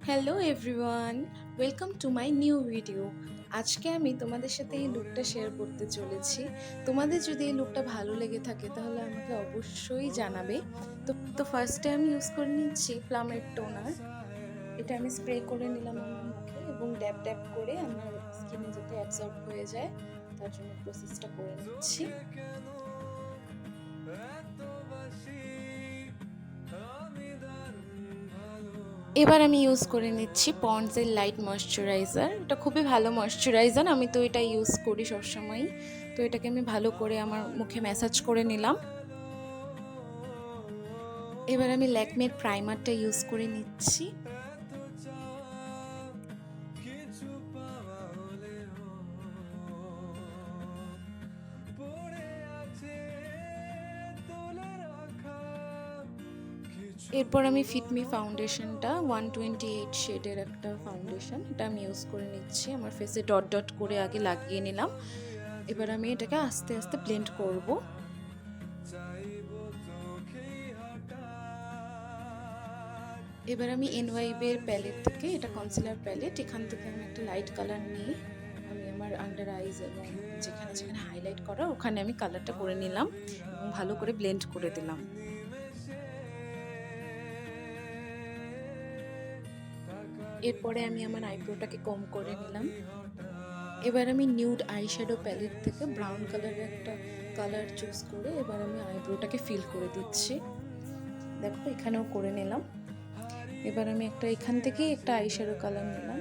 Hello everyone, welcome to my new video. আজকে আমি তোমাদের সাথে এই লুকটা শেয়ার করতে চলেছি। তোমাদের যদি এই লুকটা ভালো লেগে থাকে তাহলে আমাকে অবশ্যই জানাবে। তো ফার্স্টে আমি ইউজ করে নিচ্ছি প্লামের টোনার। এটা আমি স্প্রে করে নিলাম আমার মুখে এবং ড্যাব ড্যাব করে আমার স্কিনে যাতে অ্যাবজর্ব হয়ে যায় তার জন্য প্রসেসটা করে নিচ্ছি। এবার আমি ইউজ করে নিচ্ছি পন্ডসের লাইট ময়শ্চারাইজার। এটা খুবই ভালো ময়শ্চারাইজার, আমি তো এটা ইউজ করি সবসময়ই। তো এটাকে আমি ভালো করে আমার মুখে ম্যাসাজ করে নিলাম। এবার আমি ল্যাকমের প্রাইমারটা ইউজ করে নিচ্ছি। এরপর আমি ফিটমি ফাউন্ডেশনটা 128 শেডের একটা ফাউন্ডেশন, এটা আমি ইউজ করে নিচ্ছি। আমার ফেসে ডট ডট করে আগে লাগিয়ে নিলাম। এবার আমি এটাকে আস্তে আস্তে ব্লেন্ড করব। এবার আমি এনওয়াইবের প্যালেট থেকে, এটা কনসিলার প্যালেট, এখান থেকে আমি একটা লাইট কালার নিয়ে আমি আমার আন্ডার আইজ এবং যেখানে যেখানে হাইলাইট করা ওখানে আমি কালারটা করে নিলাম এবং ভালো করে ব্লেন্ড করে দিলাম। এরপরে আমি আমার আইব্রোটাকে কম করে নিলাম। এবার আমি নিউড আই শ্যাডো প্যালেট থেকে ব্রাউন কালারের একটা কালার চুজ করে এবার আমি আইব্রোটাকে ফিল করে দিচ্ছি। দেখো এখানেও করে নিলাম। এবার আমি এখান থেকেই একটা আই শ্যাডো কালার নিলাম,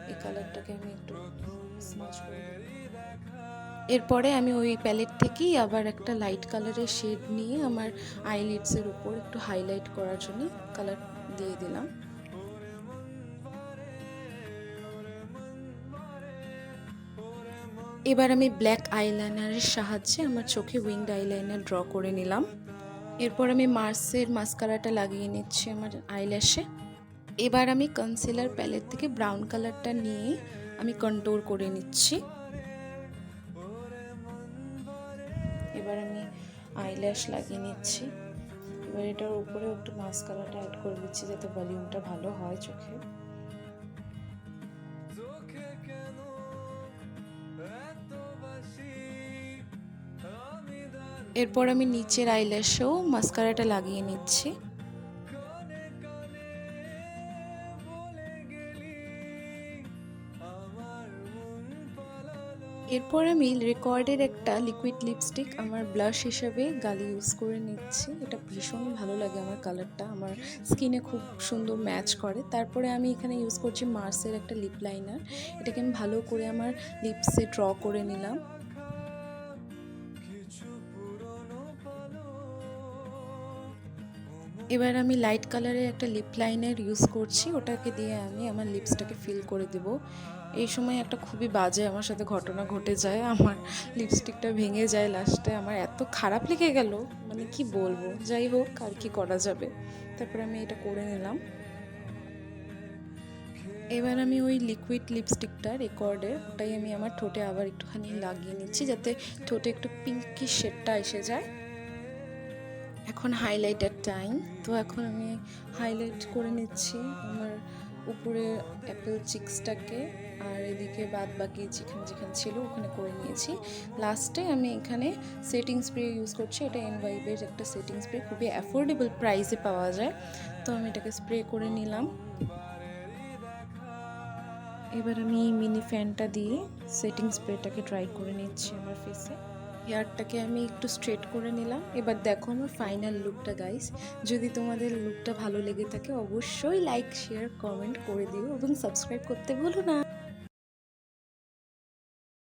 এই কালারটাকে আমি একটু স্মাচ করে দিলাম। এরপরে আমি ওই প্যালেট থেকেই আবার একটা লাইট কালারের শেড নিয়ে আমার আইলিডসের উপর একটু হাইলাইট করার জন্য কালার দিয়ে দিলাম। এবার আমি ব্ল্যাক আইলাইনারের সাহায্যে আমার চোখে উইংড আইলাইনার ড্র করে নিলাম। এরপর আমি মার্সের মাস্কারাটা লাগিয়ে নিচ্ছি আমার আইল্যাশে। এবার আমি কনসিলার প্যালেট থেকে ব্রাউন কালারটা নিয়ে আমি কন্ট্যুর করে নিচ্ছি। এবার আমি আইল্যাশ লাগিয়ে নিচ্ছি। এবার এটার উপরে একটু মাস্কারাটা অ্যাড করে দিচ্ছি যাতে ভলিউমটা ভালো হয় চোখে। এরপর আমি নিচের আইল্যাশেও মাস্কারাটা লাগিয়ে নিচ্ছি। এরপর আমি রেকর্ডের একটা লিকুইড লিপস্টিক আমার ব্লাশ হিসেবে গালে ইউজ করে নিচ্ছি। এটা ভীষণ ভালো লাগে, আমার কালারটা আমার স্কিনে খুব সুন্দর ম্যাচ করে। তারপরে আমি এখানে ইউজ করছি মার্সের একটা লিপ লাইনার, এটাকে আমি ভালো করে আমার লিপসে ড্র করে নিলাম। এবার আমি লাইট কালারের একটা লিপ লাইনার ইউজ করছি, ওটাকে দিয়ে আমি আমার লিপসটাকে ফিল করে দেব। এই সময় একটা খুবই বাজে আমার সাথে ঘটনা ঘটে যায়, আমার লিপস্টিকটা ভেঙে যায় লাস্টে। আমার এত খারাপ লেগে গেল, মানে কি বলবো। যাই হোক, আর কি করা যাবে। তারপর আমি এটা করে নিলাম। এবার আমি ওই লিকুইড লিপস্টিকটা রেকর্ডের ওটাই আমি আমার ঠোঁটে আবার একটুখানি লাগিয়ে নিচ্ছি যাতে ঠোঁটে একটু পিঙ্কি শেডটা এসে যায়। এখন হাইলাইটার টাইম। তো এখন আমি হাইলাইট করে নিচ্ছি আমার উপরে অ্যাপেল চিক্সটাকে, আর এদিকে বাদ বাকি যেখানে যেখানে ছিল ওখানে করে নিয়েছি। লাস্টে আমি এখানে সেটিং স্প্রে ইউজ করছি, এটা এনওয়াইবের একটা সেটিং স্প্রে, খুবই অ্যাফোর্ডেবল প্রাইসে পাওয়া যায়। তো আমি এটাকে স্প্রে করে নিলাম। এবার আমি মিনি ফ্যানটা দিয়ে সেটিং স্প্রেটাকে ট্রাই করে নিচ্ছি আমার ফেসে। হেয়ারটাকে আমি একটু স্ট্রেট করে নিলাম। এবার দেখো আমার ফাইনাল লুকটা গাইস। যদি তোমাদের লুকটা ভালো লেগে থাকে অবশ্যই লাইক শেয়ার কমেন্ট করে দিও এবং সাবস্ক্রাইব করতে ভুলো না।